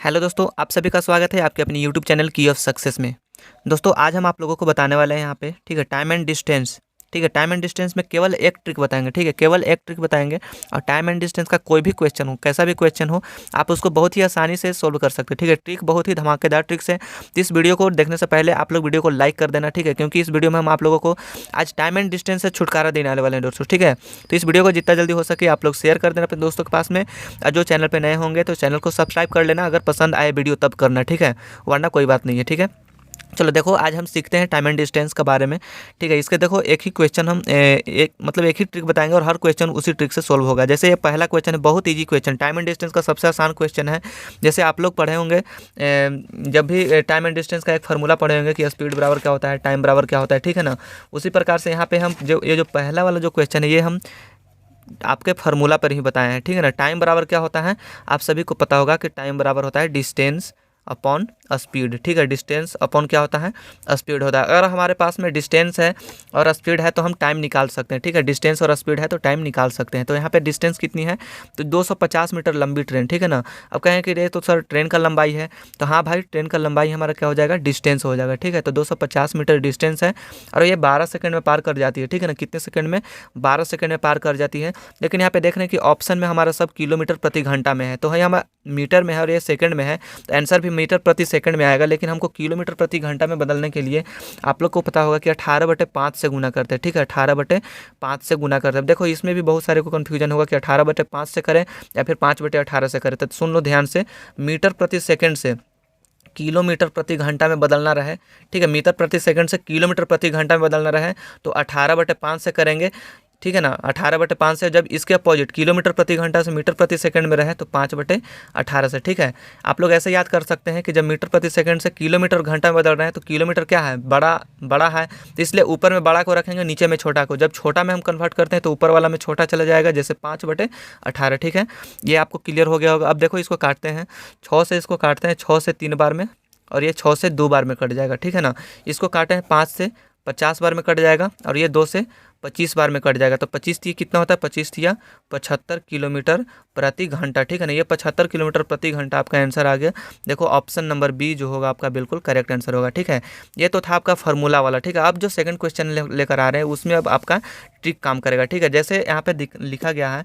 Hello दोस्तों, आप सभी का स्वागत है आपके अपने यूट्यूब चैनल की ऑफ सक्सेस में। दोस्तों आज हम आप लोगों को बताने वाले हैं यहाँ पे, ठीक है, टाइम एंड डिस्टेंस। ठीक है, टाइम एंड डिस्टेंस में केवल एक ट्रिक बताएंगे, ठीक है, केवल एक ट्रिक बताएंगे। और टाइम एंड डिस्टेंस का कोई भी क्वेश्चन हो, कैसा भी क्वेश्चन हो, आप उसको बहुत ही आसानी से सोल्व कर सकते हैं। ठीक है, ट्रिक बहुत ही धमाकेदार ट्रिक्स है। तो इस वीडियो को देखने से पहले आप लोग वीडियो को लाइक कर देना, ठीक है, क्योंकि इस वीडियो में हम आप लोगों को आज टाइम एंड डिस्टेंस से छुटकारा देने वाले हैं दोस्तों। ठीक है, तो इस वीडियो को जितना जल्दी हो सके आप लोग शेयर कर देना अपने दोस्तों के पास में। और जो चैनल पर नए होंगे तो चैनल को सब्सक्राइब कर लेना, अगर पसंद आए वीडियो तब करना, ठीक है, वरना कोई बात नहीं है। ठीक है, चलो देखो आज हम सीखते हैं टाइम एंड डिस्टेंस के बारे में। ठीक है, इसके देखो एक ही क्वेश्चन हम एक ही ट्रिक बताएंगे और हर क्वेश्चन उसी ट्रिक से सोल्व होगा। जैसे ये पहला क्वेश्चन है, बहुत easy question, time and distance का सबसे आसान क्वेश्चन है। जैसे आप लोग पढ़े होंगे जब भी टाइम एंड डिस्टेंस का एक फार्मूला पढ़े होंगे कि स्पीड बराबर क्या होता है, टाइम बराबर क्या होता है, ठीक है ना। उसी प्रकार से यहाँ पे हम जो पहला वाला जो क्वेश्चन है ये हम आपके फार्मूला पर ही बताए हैं। ठीक है ना, टाइम बराबर क्या होता है, आप सभी को पता होगा कि टाइम बराबर होता है डिस्टेंस अपॉन स्पीड। ठीक है, डिस्टेंस अपॉन क्या होता है, स्पीड होता है। अगर हमारे पास में डिस्टेंस है और स्पीड है तो हम टाइम निकाल सकते हैं। ठीक है, डिस्टेंस और स्पीड है तो टाइम निकाल सकते हैं। तो यहाँ पे डिस्टेंस कितनी है, तो 250 मीटर लंबी ट्रेन। ठीक है ना, अब कहें कि ये तो सर ट्रेन का लंबाई है, तो हाँ भाई, ट्रेन का लंबाई हमारा क्या हो जाएगा, डिस्टेंस हो जाएगा। ठीक है, तो 250 मीटर डिस्टेंस है और ये 12 सेकंड में पार कर जाती है। ठीक है ना, कितने सेकंड में, 12 सेकंड में पार कर जाती है। लेकिन यहाँ पे देख रहे हैं कि ऑप्शन में हमारा सब किलोमीटर प्रति घंटा में है, तो है हमारा मीटर में है और ये सेकंड में है, तो आंसर भी मीटर प्रति सेकंड में आएगा। लेकिन हमको किलोमीटर प्रति घंटा में बदलने के लिए आप लोग को पता होगा कि 18/5 से गुना करते हैं। ठीक है, 18/5 से गुना करते हैं। देखो इसमें भी बहुत सारे को कन्फ्यूजन होगा कि 18/5 से करें या फिर 5/18 से करें, तो सुन लो ध्यान से, मीटर प्रति सेकंड से किलोमीटर प्रति घंटा में बदलना रहे, ठीक है, मीटर प्रति सेकंड से किलोमीटर प्रति घंटा में बदलना रहे तो 18/5 से करेंगे। ठीक है ना, 18/5 से, जब इसके अपोजिट किलोमीटर प्रति घंटा से मीटर प्रति सेकंड में रहे तो 5/18 से। ठीक है, आप लोग ऐसे याद कर सकते हैं कि जब मीटर प्रति सेकंड से किलोमीटर घंटा में बदल रहे हैं तो किलोमीटर क्या है, बड़ा बड़ा है, तो इसलिए ऊपर में बड़ा को रखेंगे, नीचे में छोटा को। जब छोटा में हम कन्वर्ट करते हैं तो ऊपर वाला में छोटा चला जाएगा, जैसे 5/18। ठीक है, ये आपको क्लियर हो गया होगा। अब देखो इसको काटते हैं, 6 से इसको काटते हैं, 6 से 3 बार में, और ये 6 से 2 बार में कट जाएगा। ठीक है ना, इसको काटे हैं 5 से 50 बार में कट जाएगा, और ये 2 से 25 बार में कट जाएगा। तो 25 थी कितना होता है, 25 थिया 75 किलोमीटर प्रति घंटा। ठीक है ना, ये 75 किलोमीटर प्रति घंटा आपका आंसर आ गया। देखो ऑप्शन नंबर बी जो होगा आपका बिल्कुल करेक्ट आंसर होगा। ठीक है, ये तो था आपका फार्मूला वाला। ठीक है, अब जो सेकंड क्वेश्चन लेकर आ रहे हैं उसमें अब आपका ट्रिक काम करेगा। ठीक है, जैसे यहाँ पे लिखा गया है,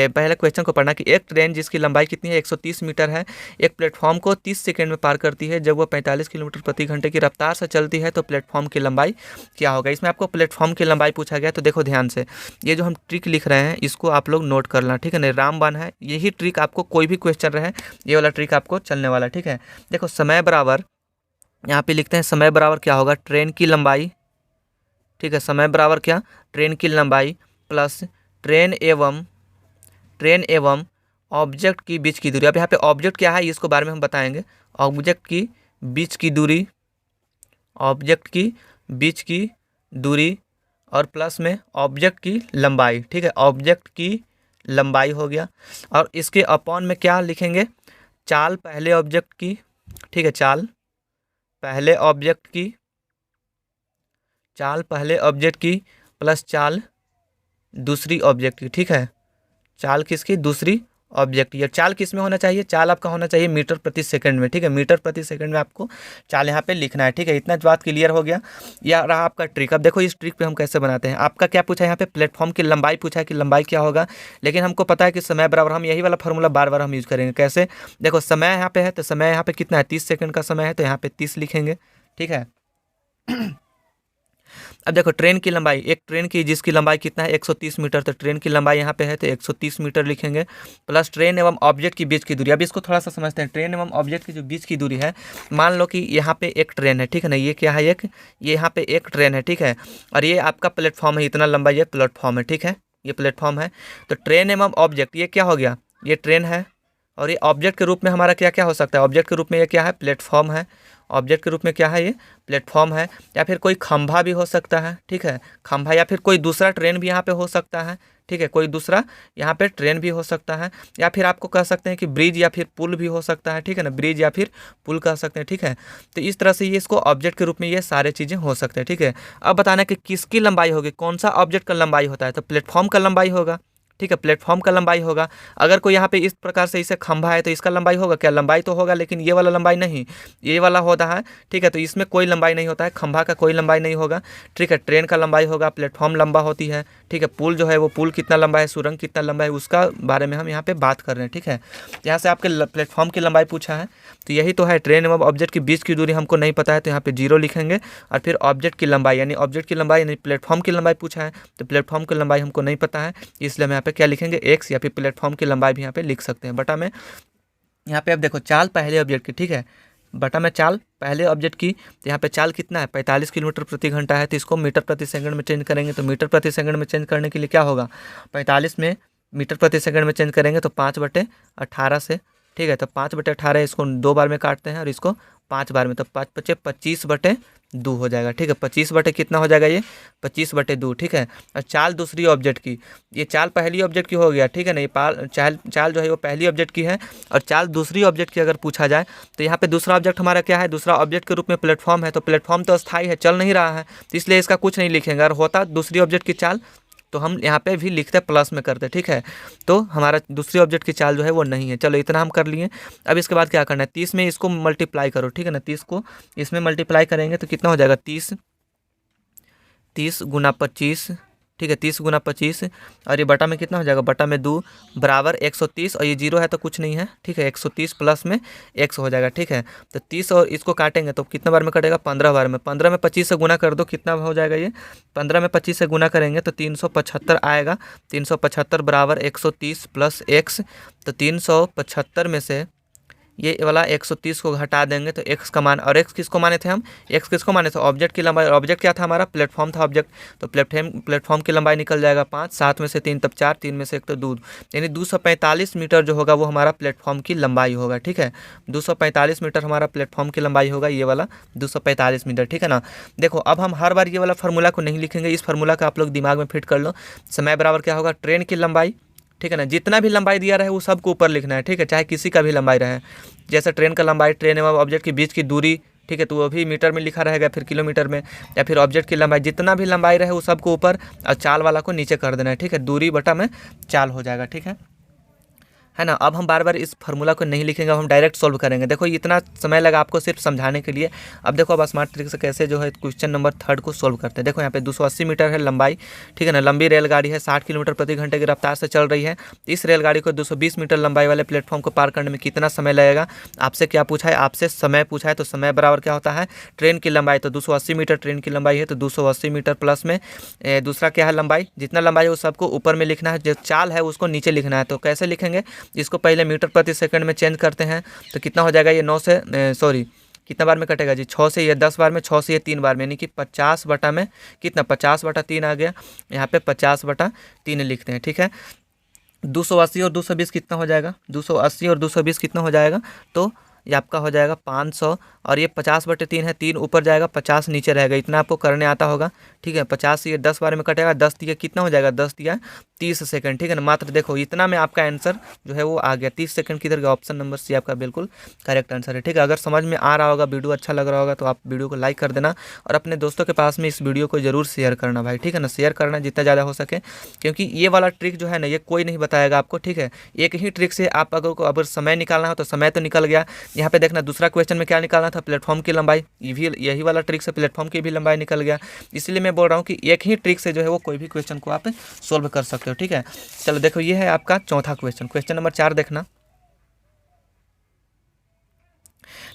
पहले क्वेश्चन को पढ़ना कि एक ट्रेन जिसकी लंबाई कितनी है, 130 मीटर है, एक प्लेटफॉर्म को 30 सेकंड में पार करती है। जब वह 45 किलोमीटर प्रति घंटे की रफ्तार से चलती है तो प्लेटफॉर्म की लंबाई क्या होगा। इसमें आपको प्लेटफॉर्म की लंबाई पूछा गया। तो देखो ध्यान से, ये जो हम ट्रिक लिख रहे हैं इसको आप लोग नोट कर लेना। ठीक है ना, रामबाण है, यही ट्रिक आपको कोई भी क्वेश्चन रहे ये वाला ट्रिक आपको चलने वाला। ठीक है, देखो समय बराबर, यहाँ पे लिखते हैं समय बराबर क्या होगा, ट्रेन की लंबाई। ठीक है, समय बराबर क्या, ट्रेन की लंबाई प्लस ट्रेन एवं ऑब्जेक्ट की बीच की दूरी। अब यहाँ पे ऑब्जेक्ट क्या है इसको बारे में हम बताएंगे। ऑब्जेक्ट की बीच की दूरी, ऑब्जेक्ट की बीच की दूरी और प्लस में ऑब्जेक्ट की लंबाई। ठीक है, ऑब्जेक्ट की लंबाई हो गया, और इसके अपॉन में क्या लिखेंगे, चाल पहले ऑब्जेक्ट की। ठीक है, चाल पहले ऑब्जेक्ट की, चाल पहले ऑब्जेक्ट की प्लस चाल दूसरी ऑब्जेक्ट की। ठीक है, चाल किसकी, दूसरी ऑब्जेक्ट। ये चाल किस में होना चाहिए, चाल आपका होना चाहिए मीटर प्रति सेकंड में। ठीक है, मीटर प्रति सेकंड में आपको चाल यहाँ पे लिखना है। ठीक है, इतना बात क्लियर हो गया। यह रहा आपका ट्रिक। अब देखो इस ट्रिक पे हम कैसे बनाते हैं। आपका क्या पूछा है यहाँ पे, प्लेटफॉर्म की लंबाई पूछा है कि लंबाई क्या होगा, लेकिन हमको पता है कि समय बराबर, हम यही वाला फार्मूला बार बार हम यूज करेंगे। कैसे, देखो समय यहाँ पे है तो समय यहाँ पे कितना है, 30 सेकंड का समय है, तो यहाँ पे 30 लिखेंगे। ठीक है, अब देखो ट्रेन की लंबाई, एक ट्रेन की जिसकी लंबाई कितना है, 130 मीटर, तो ट्रेन की लंबाई यहाँ पे है तो 130 मीटर लिखेंगे, प्लस ट्रेन एवं ऑब्जेक्ट की बीच की दूरी। अब इसको थोड़ा सा समझते हैं, ट्रेन एवं ऑब्जेक्ट की जो बीच की दूरी है, मान लो कि यहाँ पे एक ट्रेन है। ठीक है ना, ये क्या है, ये यहाँ पे एक ट्रेन है। ठीक है, और ये आपका प्लेटफॉर्म है, इतना लंबा ये प्लेटफॉर्म है। ठीक है, ये प्लेटफॉर्म है, तो ट्रेन एवं ऑब्जेक्ट ये क्या हो गया, ये ट्रेन है, और ये ऑब्जेक्ट के रूप में हमारा क्या क्या हो सकता है, ऑब्जेक्ट के रूप में ये क्या है, प्लेटफॉर्म है। ऑब्जेक्ट के रूप में क्या है, ये प्लेटफॉर्म है, या फिर कोई खंभा भी हो सकता है। ठीक है, खंभा, या फिर कोई दूसरा ट्रेन भी यहाँ पे हो सकता है। ठीक है, कोई दूसरा यहाँ पे ट्रेन भी हो सकता है, या फिर आपको कह सकते हैं कि ब्रिज या फिर पुल भी हो सकता है। ठीक है ना, ब्रिज या फिर पुल कह सकते हैं। ठीक है, तो इस तरह से ये इसको ऑब्जेक्ट के रूप में ये सारे चीज़ें हो सकते हैं। ठीक है, अब बताना कि किसकी लंबाई होगी, कौन सा ऑब्जेक्ट का लंबाई होता है, तो प्लेटफॉर्म का लंबाई होगा। ठीक है, प्लेटफॉर्म का लंबाई होगा। अगर कोई यहाँ पे इस प्रकार से इसे खंभा है तो इसका लंबाई होगा क्या? लंबाई तो होगा, लेकिन ये वाला लंबाई नहीं, ये वाला होता है। ठीक है, तो इसमें कोई लंबाई नहीं होता है, खंभा का कोई लंबाई नहीं होगा। ठीक है, ट्रेन का लंबाई होगा, प्लेटफॉर्म लंबा होती है। ठीक है, पुल जो है वो पुल कितना लंबा है, सुरंग कितना लंबा है, उसका बारे में हम यहाँ पे बात कर रहे हैं। ठीक है, यहाँ से आपके प्लेटफॉर्म की लंबाई पूछा है, तो यही तो है, ट्रेन एवं ऑब्जेक्ट के बीच की दूरी हमको नहीं पता है, तो यहाँ पे 0 लिखेंगे। और फिर ऑब्जेक्ट की लंबाई यानी ऑब्जेक्ट की लंबाई यानी प्लेटफॉर्म की लंबाई पूछा है, तो प्लेटफॉर्म की लंबाई हमको नहीं पता है, इसलिए हम यहाँ पे क्या लिखेंगे, x, या फिर प्लेटफॉर्म की लंबाई भी यहाँ पे लिख सकते हैं बटा में। यहाँ पे अब देखो चाल पहले ऑब्जेक्ट की, ठीक है, बटा में चाल पहले ऑब्जेक्ट की, तो यहाँ पे चाल कितना है, 45 किलोमीटर प्रति घंटा है, तो इसको मीटर प्रति सेकंड में चेंज करेंगे। तो मीटर प्रति सेकंड में चेंज करने के लिए क्या होगा, 45 में मीटर प्रति सेकंड में चेंज करेंगे तो 5/18 से, ठीक है, तो 5/18 इसको 2 बार में काटते हैं और इसको 5 बार में, तो 5×5 = 25/2 हो जाएगा। ठीक है, 25 बटे कितना हो जाएगा, ये 25/2। ठीक है, और चाल दूसरी ऑब्जेक्ट की, ये चाल पहली ऑब्जेक्ट की हो गया। ठीक है ना, ये चाल जो है वो पहली ऑब्जेक्ट की है, और चाल दूसरी ऑब्जेक्ट की अगर पूछा जाए तो यहाँ पे दूसरा ऑब्जेक्ट हमारा क्या है, दूसरा ऑब्जेक्ट के रूप में प्लेटफॉर्म है, तो प्लेटफॉर्म तो अस्थाई है, चल नहीं रहा है, तो इसलिए इसका कुछ नहीं लिखेंगे। अगर होता दूसरी ऑब्जेक्ट की चाल तो हम यहाँ पे भी लिखते प्लस में करते। ठीक है, तो हमारा दूसरी ऑब्जेक्ट की चाल जो है वो नहीं है। चलो इतना हम कर लिए। अब इसके बाद क्या करना है, 30 में इसको मल्टीप्लाई करो। ठीक है ना, 30 को इसमें मल्टीप्लाई करेंगे तो कितना हो जाएगा, 30 × 25। ठीक है, 30 × 25, और ये बटा में कितना हो जाएगा, बटा में 2 बराबर 130, और ये 0 है तो कुछ नहीं है। ठीक है, 130 प्लस में x हो जाएगा। ठीक है, तो 30 और इसको काटेंगे तो कितना बार में कटेगा, 15 बार में। 15 में 25 से गुना कर दो, कितना हो जाएगा, ये 15 में 25 से गुना करेंगे तो 375 आएगा। 375 बराबर 130 प्लस x, तो 375 में से ये वाला 130 को हटा देंगे तो x का मान, और x किसको माने थे हम, x किसको माने थे, ऑब्जेक्ट की लंबाई। ऑब्जेक्ट क्या था हमारा, प्लेटफॉर्म था ऑब्जेक्ट, तो प्लेटफॉर्म की लंबाई निकल जाएगा 5, 7 में से 3 तब 4, 3 में से 1 तो 2, यानी 245 मीटर जो होगा वो हमारा प्लेटफॉर्म की लंबाई होगा। ठीक है, 245 मीटर हमारा प्लेटफॉर्म की लंबाई होगा, ये वाला 245 मीटर। ठीक है ना, देखो अब हम हर बार ये वाला फार्मूला को नहीं लिखेंगे, इस फार्मूला का आप लोग दिमाग में फिट कर लो। समय बराबर क्या होगा, ट्रेन की लंबाई। ठीक है ना, जितना भी लंबाई दिया रहे वो सबको ऊपर लिखना है। ठीक है, चाहे किसी का भी लंबाई रहे, जैसे ट्रेन का लंबाई, ट्रेन एवं ऑब्जेक्ट के बीच की दूरी। ठीक है, तो वो भी मीटर में लिखा रहेगा, फिर किलोमीटर में, या फिर ऑब्जेक्ट की लंबाई, जितना भी लंबाई रहे वो सबको ऊपर और चाल वाला को नीचे कर देना है। ठीक है, दूरी बटा में चाल हो जाएगा। ठीक है ना, अब हम बार बार इस फार्मूला को नहीं लिखेंगे, अब हम डायरेक्ट सॉल्व करेंगे। देखो इतना समय लगा आपको सिर्फ समझाने के लिए। अब देखो अब स्मार्ट तरीके से कैसे जो है क्वेश्चन नंबर 3 को सॉल्व करते हैं। देखो यहाँ पे 280 मीटर है लंबाई। ठीक है ना, लंबी रेलगाड़ी है, 60 किलोमीटर प्रति घंटे की रफ्तार से चल रही है। इस रेलगाड़ी को 220 मीटर लंबाई वाले प्लेटफॉर्म को पार करने में कितना समय लगेगा। आपसे क्या पूछा है, आपसे समय पूछा है, तो समय बराबर क्या होता है, ट्रेन की लंबाई, तो 280 मीटर ट्रेन की लंबाई है, तो 280 मीटर प्लस में दूसरा क्या है, लंबाई, जितना लंबाई है वो सबको ऊपर में लिखना है, जो चाल है उसको नीचे लिखना है। तो कैसे लिखेंगे, इसको पहले मीटर प्रति सेकंड में चेंज करते हैं, तो कितना हो जाएगा, ये 9 से कितना बार में कटेगा जी, 6 से ये 10 बार में, 6 से ये 3 बार में, यानी कि 50 बटा में कितना, 50/3 आ गया। यहाँ पे 50/3 लिखते हैं। ठीक है, 280 और 220 कितना हो जाएगा, 280 और 220 कितना हो जाएगा, तो ये आपका हो जाएगा 500, और ये 50/3 है, 3 ऊपर जाएगा, 50 नीचे रहेगा। इतना आपको करने आता होगा। ठीक है, 50 से ये 10 बार में कटेगा, 10 दिया कितना हो जाएगा, 10 दिया 30 सेकंड। ठीक है ना, मात्र देखो इतना में आपका आंसर जो है वो आ गया। 30 सेकंड किधर गया, ऑप्शन नंबर सी आपका बिल्कुल करेक्ट आंसर है। ठीक है, अगर समझ में आ रहा होगा, वीडियो अच्छा लग रहा होगा, तो आप वीडियो को लाइक कर देना, और अपने दोस्तों के पास में इस वीडियो को जरूर शेयर करना भाई। ठीक है ना, शेयर करना जितना ज़्यादा हो सके, क्योंकि ये वाला ट्रिक जो है ना, ये कोई नहीं बताएगा आपको। ठीक है, एक ही ट्रिक से आप अगर समय निकालना हो तो समय तो निकल गया। यहाँ पे देखना दूसरा क्वेश्चन में क्या निकालना था, प्लेटफॉर्म की लंबाई, ये भी यही वाला ट्रिक से प्लेटफॉर्म की भी लंबाई निकल गया। इसलिए मैं बोल रहा हूँ कि एक ही ट्रिक से जो है वो कोई भी क्वेश्चन को आप सोल्व कर सकते हो। ठीक है, चलो देखो ये है आपका चौथा क्वेश्चन। क्वेश्चन नंबर 4 देखना।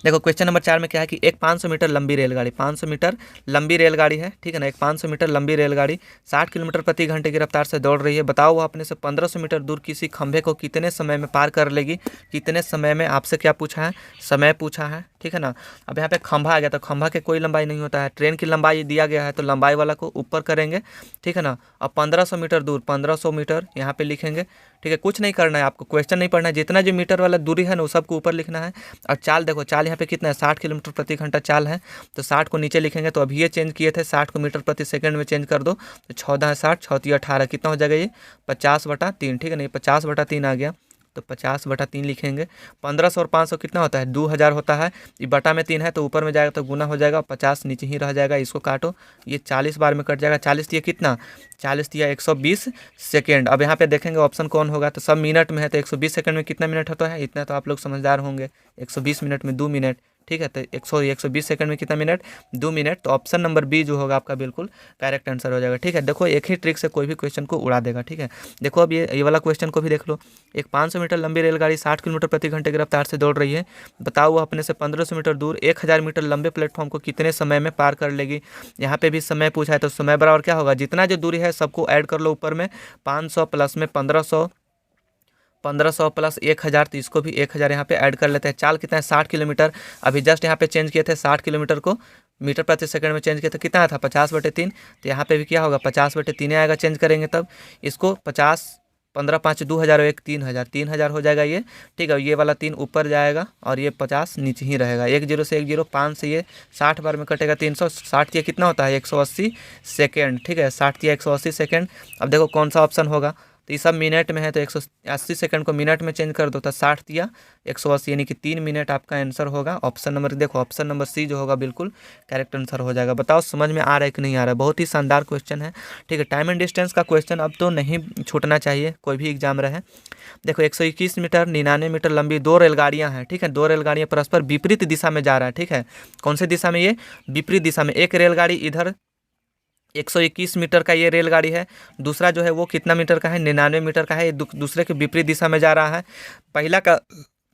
देखो क्वेश्चन नंबर 4 में क्या है कि एक 500 मीटर लंबी रेलगाड़ी, 500 मीटर लंबी रेलगाड़ी है। ठीक है ना, एक 500 मीटर लंबी रेलगाड़ी 60 किलोमीटर प्रति घंटे की रफ्तार से दौड़ रही है। बताओ वो अपने से 1500 मीटर दूर किसी खंभे को कितने समय में पार कर लेगी। कितने समय में, आपसे क्या पूछा है, समय पूछा है। ठीक है ना, अब यहाँ पे खंभा आ गया, तो खंभा के कोई लंबाई नहीं होता है। ट्रेन की लंबाई दिया गया है, तो लंबाई वाला को ऊपर करेंगे। ठीक है ना, अब 1500 मीटर दूर, 1500 मीटर यहाँ पे लिखेंगे। ठीक है, कुछ नहीं करना है आपको, क्वेश्चन नहीं पढ़ना है, जितना जो मीटर वाला दूरी है ना वो सबको ऊपर लिखना है। और चाल देखो, चाल यहाँ पे कितना है, 60 किलोमीटर प्रति घंटा चाल है, तो 60 को नीचे लिखेंगे। तो अभी ये चेंज किए थे, 60 को मीटर प्रति सेकंड में चेंज कर दो, तो 14 है 60, 6 18 कितना हो जाएगा, ये 50/3। ठीक है ना, 50/3 आ गया। तो 50/3 लिखेंगे। 1500 और 500 कितना होता है 2000 होता है। ये बटा में 3 है तो ऊपर में जाएगा तो गुना हो जाएगा, 50 नीचे ही रह जाएगा। इसको काटो, ये 40 बार में कट जाएगा। 40 दिया कितना, 40 दिया 120 सेकेंड। अब यहाँ पे देखेंगे ऑप्शन कौन होगा, तो सब मिनट में है तो 120 सेकंड में कितना मिनट होता है, इतना तो आप लोग समझदार होंगे। 120 मिनट में 2 मिनट, ठीक है। तो 120 सेकंड में कितना मिनट, 2 मिनट। तो ऑप्शन नंबर बी जो होगा आपका बिल्कुल करेक्ट आंसर हो जाएगा, ठीक है। देखो एक ही ट्रिक से कोई भी क्वेश्चन को उड़ा देगा, ठीक है। देखो अब ये वाला क्वेश्चन को भी देख लो। एक 500 मीटर लंबी रेलगाड़ी 60 किलोमीटर प्रति घंटे की रफ्तार से दौड़ रही है। बताओ वह अपने से 1500 मीटर दूर 1000 मीटर लंबे प्लेटफॉर्म को कितने समय में पार कर लेगी। यहाँ पे भी समय पूछा है तो समय बराबर क्या होगा, जितना जो दूरी है सबको ऐड कर लो ऊपर में। 500 प्लस में 1500, 1500 प्लस 1000, तो इसको भी 1000 यहाँ पे ऐड कर लेते हैं। चाल कितना है 60 किलोमीटर। अभी जस्ट यहाँ पे चेंज किए थे 60 किलोमीटर को मीटर प्रति सेकंड में चेंज किया था, कितना था 50/3। तो यहाँ पे भी क्या होगा 50/3 आएगा, चेंज करेंगे तब इसको 50, 15 5 2000 और 1 3000, 3000 हो जाएगा ये, ठीक है। ये वाला 3 ऊपर जाएगा और ये 50 नीचे ही रहेगा। 10 से 10, 5 से ये 60 बार में कटेगा 300। 60 ये कितना होता है 180 सेकेंड, ठीक है। 60 या 180 सेकेंड। अब देखो कौन सा ऑप्शन होगा, तो ये सब मिनट में है तो 180 सेकंड को मिनट में चेंज कर दो तो 60 दिया 180, यानी कि 3 मिनट आपका आंसर होगा। ऑप्शन नंबर देखो, ऑप्शन नंबर सी जो होगा बिल्कुल करेक्ट आंसर हो जाएगा। बताओ समझ में आ रहा है कि नहीं आ रहा है। बहुत ही शानदार क्वेश्चन है, ठीक है। टाइम एंड डिस्टेंस का क्वेश्चन अब तो नहीं छूटना चाहिए, कोई भी एग्जाम रहे। देखो 121 मीटर 99 मीटर लंबी 2 रेलगाड़ियाँ हैं, ठीक है। 2 रेलगाड़ियाँ परस्पर विपरीत दिशा में जा रहा है, ठीक है। कौन सी दिशा में, ये विपरीत दिशा में। एक रेलगाड़ी इधर 121 मीटर का ये रेलगाड़ी है, दूसरा जो है वो कितना मीटर का है 99 मीटर का है। ये दूसरे के विपरीत दिशा में जा रहा है। पहला का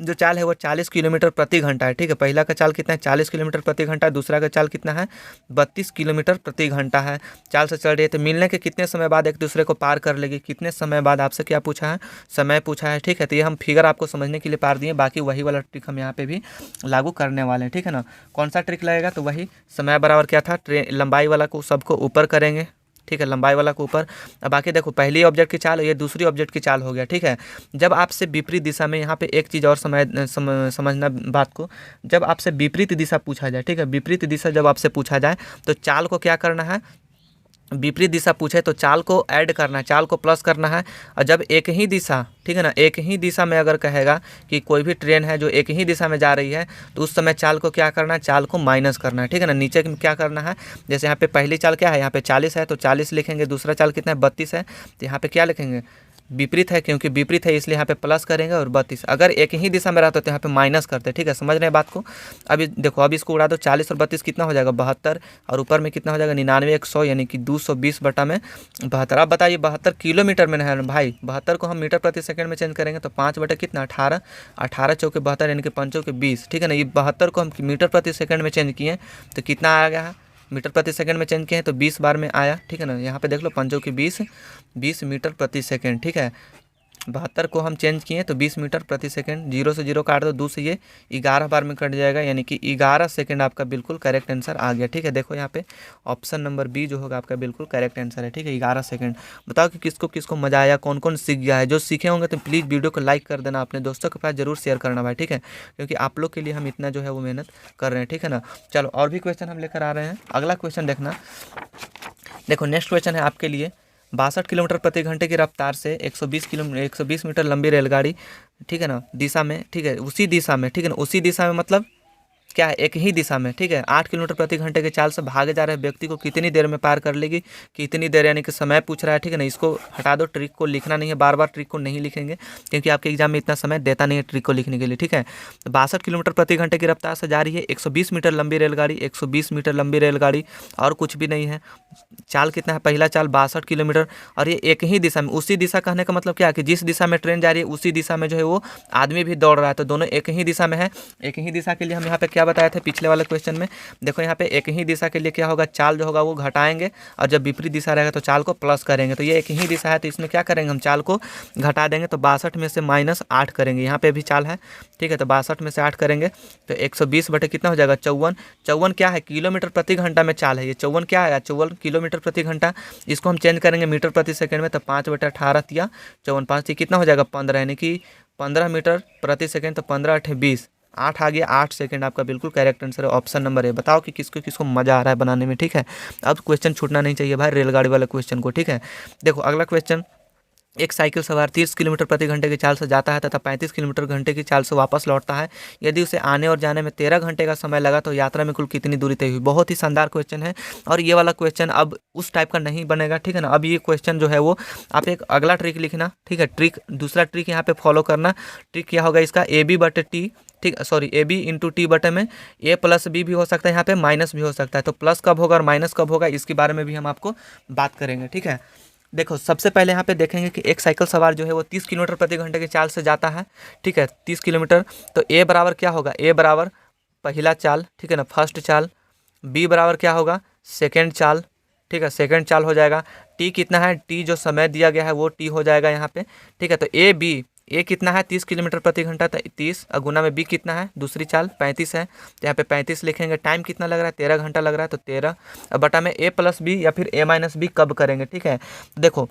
जो चाल है वो 40 किलोमीटर प्रति घंटा है, ठीक है। पहला का चाल कितना है 40 किलोमीटर प्रति घंटा है, दूसरा का चाल कितना है 32 किलोमीटर प्रति घंटा है। चाल से चल रही है तो मिलने के कितने समय बाद एक दूसरे को पार कर लेगी, कितने समय बाद, आपसे क्या पूछा है समय पूछा है, ठीक है। तो ये हम फिगर आपको समझने के लिए पार दिए, बाकी वही वाला ट्रिक हम यहाँ पे भी लागू करने वाले हैं, ठीक है ना। कौन सा ट्रिक लगेगा, तो वही समय बराबर क्या था, लंबाई वाला को सबको ऊपर करेंगे, ठीक है, लंबाई वाला को ऊपर। अब बाकी देखो पहली ऑब्जेक्ट की चाल, ये दूसरी ऑब्जेक्ट की चाल हो गया, ठीक है। जब आपसे विपरीत दिशा में, यहाँ पे एक चीज़ और समझना बात को, जब आपसे विपरीत दिशा पूछा जाए, ठीक है, विपरीत दिशा जब आपसे पूछा जाए तो चाल को क्या करना है, विपरीत दिशा पूछे तो चाल को ऐड करना है, चाल को प्लस करना है। और जब एक ही दिशा, ठीक है ना, एक ही दिशा में अगर कहेगा कि कोई भी ट्रेन है जो एक ही दिशा में जा रही है तो उस समय चाल को क्या करना है, चाल को माइनस करना है, ठीक है ना। नीचे में क्या करना है, जैसे यहाँ पे पहली चाल क्या है, यहाँ पे 40 है तो 40 लिखेंगे। दूसरा चाल कितना है 32 है, तो यहाँ पे क्या लिखेंगे, विपरीत है, क्योंकि विपरीत है इसलिए यहाँ पे प्लस करेंगे। और 32 अगर एक ही दिशा में रहता तो यहाँ पे माइनस करते, ठीक है। समझ रहे हैं बात को। अभी देखो अब इसको उड़ा दो, 40 और 32 कितना हो जाएगा 72, और ऊपर में कितना हो जाएगा 99 100, यानी कि 220/72। अब बताइए 72 किलोमीटर में है भाई, 72 को हम मीटर प्रति सेकंड में चेंज करेंगे तो 5 बटे कितना 18, 18 चौके 72 यानी कि 5 चौके 20, ठीक है ना। ये 72 को हम मीटर प्रति सेकंड में चेंज किए तो कितना आ गया है, मीटर प्रति सेकंड में चेंज किए हैं तो 20 बार में आया, ठीक है ना। यहाँ पे देख लो 5 की 20 मीटर प्रति सेकंड, ठीक है। 72 को हम चेंज किए तो 20 मीटर प्रति सेकंड। 0 से 0 काट दो, 2 से ये 11 बार में कट जाएगा, यानी कि 11 सेकंड आपका बिल्कुल करेक्ट आंसर आ गया, ठीक है। देखो यहाँ पे ऑप्शन नंबर बी जो होगा आपका बिल्कुल करेक्ट आंसर है, ठीक है, 11 सेकंड। बताओ कि किसको किसको मजा आया, कौन कौन सीख गया है। जो सीखे होंगे तो प्लीज़ वीडियो को लाइक कर देना, अपने दोस्तों के पास जरूर शेयर करना भाई, ठीक है, क्योंकि आप लोग के लिए हम इतना जो है वो मेहनत कर रहे हैं, ठीक है ना। चलो और भी क्वेश्चन हम लेकर आ रहे हैं। अगला क्वेश्चन देखना, देखो नेक्स्ट क्वेश्चन है आपके लिए। 62 किलोमीटर प्रति घंटे की रफ्तार से 120 मीटर लंबी रेलगाड़ी, ठीक है ना, दिशा में, ठीक है, उसी दिशा में, ठीक है ना, उसी दिशा में मतलब क्या है, एक ही दिशा में, ठीक है, 8 किलोमीटर प्रति घंटे के चाल से भागे जा रहे व्यक्ति को कितनी देर में पार कर लेगी, कितनी देर, यानी कि समय पूछ रहा है, ठीक है ना। इसको हटा दो, ट्रिक को लिखना नहीं है, बार बार ट्रिक को नहीं लिखेंगे क्योंकि आपके एग्जाम में इतना समय देता नहीं है ट्रिक को लिखने के लिए, ठीक है। 62 किलोमीटर प्रति घंटे की रफ्तार से जा रही है 120 मीटर लंबी रेलगाड़ी, 120 मीटर लंबी रेलगाड़ी, और कुछ भी नहीं है। चाल कितना है, पहला चाल 62 किलोमीटर, और ये एक ही दिशा में, उसी दिशा कहने का मतलब क्या है कि जिस दिशा में ट्रेन जा रही है उसी दिशा में जो है वो आदमी भी दौड़ रहा है, तो दोनों एक ही दिशा में है। एक ही दिशा के लिए हम यहाँ पे क्या बताया था पिछले वाले क्वेश्चन में, देखो यहाँ पे एक ही दिशा के लिए क्या होगा, चाल जो होगा वो घटाएंगे, और जब विपरीत दिशा रहेगा तो चाल को प्लस करेंगे। तो ये एक ही दिशा है तो इसमें क्या करेंगे, हम चाल को घटा देंगे, तो 62 में से -8 करेंगे। यहाँ पे भी चाल है, ठीक है, तो 62 में से 8 करेंगे तो 120 बटे कितना हो जाएगा 54। 54 क्या है, किलोमीटर प्रति घंटा में चाल है, ये 54 क्या है 54 किलोमीटर प्रति घंटा। इसको हम चेंज करेंगे मीटर प्रति सेकंड में, तो 5/18 या 54, 5 कितना हो जाएगा 15, यानी कि 15 मीटर प्रति सेकंड, तो 15 8 20, 8 आ गया, 8 सेकंड आपका बिल्कुल करेक्ट आंसर है, ऑप्शन नंबर है। बताओ कि किसको किसको मजा आ रहा है बनाने में, ठीक है। अब क्वेश्चन छूटना नहीं चाहिए भाई, रेलगाड़ी वाले क्वेश्चन को, ठीक है। देखो अगला क्वेश्चन, एक साइकिल सवार 30 किलोमीटर प्रति घंटे की चाल से जाता है तथा 35 किलोमीटर घंटे की चाल से वापस लौटता है। यदि उसे आने और जाने में 13 घंटे का समय लगा तो यात्रा में कुल कितनी दूरी तय हुई। बहुत ही शानदार क्वेश्चन है और ये वाला क्वेश्चन अब उस टाइप का नहीं बनेगा, ठीक है ना। अब ये क्वेश्चन जो है वो आप एक अगला ट्रिक लिखना, ठीक है। ट्रिक, दूसरा ट्रिक यहाँ पे फॉलो करना। ट्रिक क्या होगा इसका, ए बी बटे टी, ठीक, sorry A B into T बटे में ए प्लस बी भी हो सकता है, यहाँ पे माइनस भी हो सकता है। तो प्लस कब होगा और माइनस कब होगा इसके बारे में भी हम आपको बात करेंगे, ठीक है। देखो सबसे पहले यहाँ पे देखेंगे कि एक साइकिल सवार जो है वो 30 किलोमीटर प्रति घंटे की चाल से जाता है, ठीक है, 30 किलोमीटर। तो ए बराबर क्या होगा, ए बराबर पहला चाल, ठीक है ना, फर्स्ट चाल। बी बराबर क्या होगा, सेकेंड चाल, ठीक है, सेकेंड चाल हो जाएगा। टी कितना है, टी जो समय दिया गया है वो टी हो जाएगा यहाँ पे, ठीक है। तो ए कितना है 30 किलोमीटर प्रति घंटा, तो 30 और गुना में बी कितना है, दूसरी चाल 35 है, तो यहाँ पे 35 लिखेंगे। टाइम कितना लग रहा है, 13 घंटा लग रहा है, तो 13 और बटा में ए प्लस बी या फिर ए माइनस बी कब करेंगे, ठीक है। देखो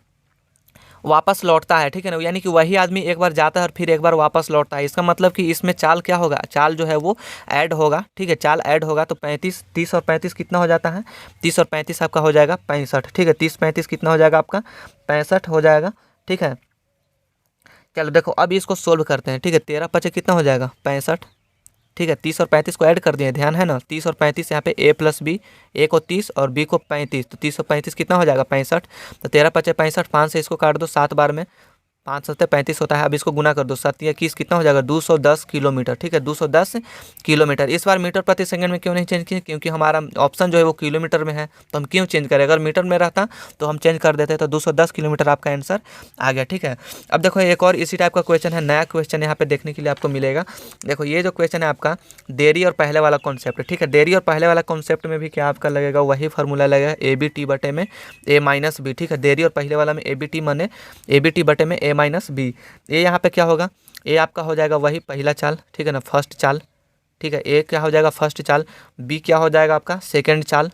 वापस लौटता है, ठीक है ना, यानी कि वही आदमी एक बार जाता है और फिर एक बार वापस लौटता है। इसका मतलब कि इसमें चाल क्या होगा, चाल जो है वो ऐड होगा, ठीक है, चाल ऐड होगा। तो 35, 30 और 35 कितना हो जाता है, 30 और 35 आपका हो जाएगा 65, ठीक है। 30 35 कितना हो जाएगा आपका 65 हो जाएगा, ठीक है। चलो देखो अब इसको सोल्व करते हैं, ठीक है। 13 पचे कितना हो जाएगा 65, ठीक है। 30 और 35 को ऐड कर दिए, ध्यान है ना, 30 और 35 यहाँ पे ए प्लस बी, ए को 30 और बी को 35, तो 30 और 35 कितना हो जाएगा 65। तो 13 पचे 65, 5 से इसको काट दो 7 बार में, 5 सत्ते 35 होता है। अब इसको गुना कर दो, 7 या 21 कितना हो जाएगा 210 किलोमीटर, ठीक है, 210 किलोमीटर। इस बार मीटर प्रति सेकंड में क्यों नहीं चेंज किए, क्योंकि हमारा ऑप्शन जो है वो किलोमीटर में है, तो हम क्यों चेंज करें। अगर मीटर में रहता तो हम चेंज कर देते। तो 210 किलोमीटर आपका आंसर आ गया, ठीक है। अब देखो एक और इसी टाइप का क्वेश्चन है, नया क्वेश्चन यहाँ पे देखने के लिए आपको मिलेगा। देखो ये जो क्वेश्चन है आपका देरी और पहले वाला कॉन्सेप्ट, ठीक है। देरी और पहले वाला कॉन्सेप्ट में भी क्या आपका लगेगा, वही फार्मूला लगेगा, ए बी टी बटे में ए माइनस बी, ठीक है। देरी और पहले वाला में ए बी टी माने ए बी टी बटे में ए माइनस बी। ए यहाँ पे क्या होगा, ए आपका हो जाएगा वही पहला चाल, ठीक है ना, फर्स्ट चाल, ठीक है। ए क्या हो जाएगा फर्स्ट चाल, बी क्या हो जाएगा आपका सेकंड चाल,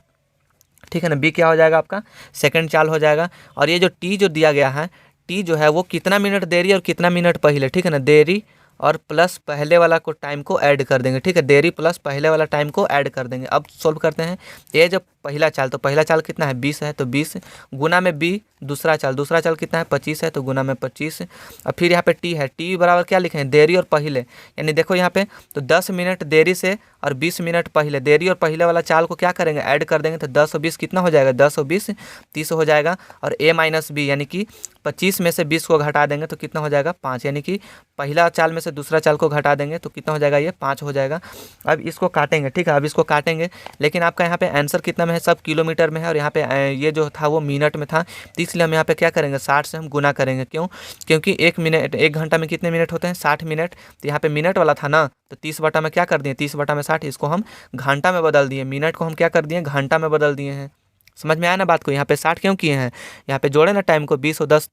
ठीक है ना, बी क्या हो जाएगा आपका सेकंड चाल हो जाएगा। और ये जो टी जो दिया गया है, टी जो है वो कितना मिनट देरी और कितना मिनट पहले, ठीक है ना, देरी और प्लस पहले वाला को टाइम को ऐड कर देंगे, ठीक है, देरी प्लस पहले वाला टाइम को ऐड कर देंगे। अब सोल्व करते हैं। ये जब पहला चाल, तो पहला चाल कितना है 20 है, तो 20 गुना में बी दूसरा चाल कितना है 25 है, तो गुना में 25। और फिर यहाँ पे टी है, टी बराबर क्या लिखे हैं देरी और पहले, यानी देखो यहाँ पे तो 10 मिनट देरी से और 20 मिनट पहले, देरी और पहले वाला चाल को क्या करेंगे ऐड कर देंगे। तो 10 और 20 कितना हो जाएगा, 10 और 20 30 हो जाएगा। और ए माइनस बी यानी कि 25 में से 20 को घटा देंगे तो कितना हो जाएगा 5, यानी कि पहला चाल में से दूसरा चाल को घटा देंगे तो कितना हो जाएगा ये 5 हो जाएगा। अब इसको काटेंगे, ठीक है, अब इसको काटेंगे, लेकिन आपका यहाँ पे आंसर कितना में है, सब किलोमीटर में है और यहाँ पे ये जो था वो मिनट में था, तो इसलिए हम यहाँ पे क्या करेंगे 60 से हम गुना करेंगे। क्यों, क्योंकि एक घंटा में कितने मिनट होते हैं 60 मिनट, तो यहाँ पे मिनट वाला था ना, तो 30 बटा में क्या कर दिए 30 बटा में 60, इसको हम घंटा में बदल दिए, मिनट को हम क्या कर दिए घंटा में बदल दिए हैं। समझ में आया ना बात को, यहाँ पे 60 क्यों किए हैं, यहाँ पे जोड़े ना टाइम को 20 और 10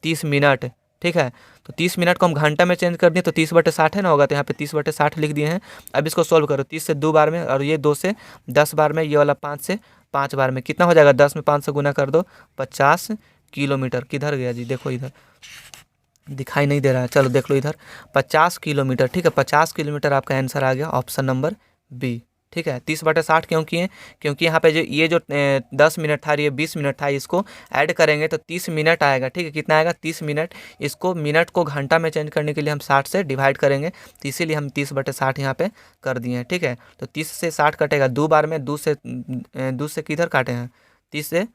30 मिनट, ठीक है। तो 30 मिनट को हम घंटा में चेंज कर दिए तो 30 बटे 60 है ना होगा, तो यहाँ पे 30 बटे 60 लिख दिए हैं। अब इसको सोल्व करो, 30 से 2 बार में और ये 2 से 10 बार में, ये वाला 5 से 5 बार में, कितना हो जाएगा 10 में 5 से गुना कर दो 50 किलोमीटर। किधर गया जी, देखो इधर दिखाई नहीं दे रहा है, चलो देख लो इधर 50 किलोमीटर, ठीक है, 50 किलोमीटर आपका आंसर आ गया ऑप्शन नंबर बी, ठीक है। 30 बटे 60 क्यों किए, क्योंकि यहाँ पे जो ये जो 10 मिनट था ये 20 मिनट था, इसको ऐड करेंगे तो 30 मिनट आएगा, ठीक है, कितना आएगा 30 मिनट। इसको मिनट को घंटा में चेंज करने के लिए हम 60 से डिवाइड करेंगे, तो इसीलिए हम 30 बटे 60 यहाँ पे कर दिए हैं, ठीक है। तो 30 से 60 कटेगा 2 बार में, 2 से किधर काटे हैं 30 से,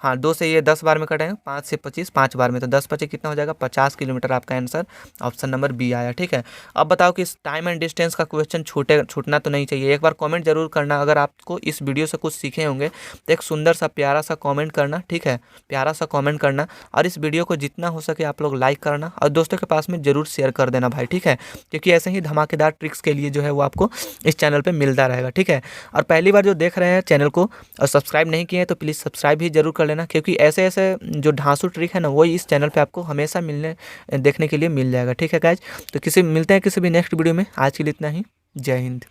हाँ 2 से ये 10 बार में कटेंगे, 5 से 25 5 बार में, तो 10 25 कितना हो जाएगा 50 किलोमीटर आपका आंसर ऑप्शन नंबर बी आया, ठीक है। अब बताओ कि इस टाइम एंड डिस्टेंस का क्वेश्चन छूटना तो नहीं चाहिए। एक बार कमेंट जरूर करना, अगर आपको इस वीडियो से कुछ सीखे होंगे तो एक सुंदर सा प्यारा सा कमेंट करना, ठीक है, प्यारा सा कमेंट करना। और इस वीडियो को जितना हो सके आप लोग लाइक करना और दोस्तों के पास में जरूर शेयर कर देना भाई, ठीक है, क्योंकि ऐसे ही धमाकेदार ट्रिक्स के लिए जो है वो आपको इस चैनल पर मिलता रहेगा, ठीक है। और पहली बार जो देख रहे हैं चैनल को और सब्सक्राइब नहीं किए तो प्लीज़ सब्सक्राइब भी जरूर कर लेना, क्योंकि ऐसे जो ढांसू ट्रिक है ना वो इस चैनल पे आपको हमेशा देखने के लिए मिल जाएगा, ठीक है गाइज। तो मिलते हैं किसी भी नेक्स्ट वीडियो में, आज के लिए इतना ही, जय हिंद।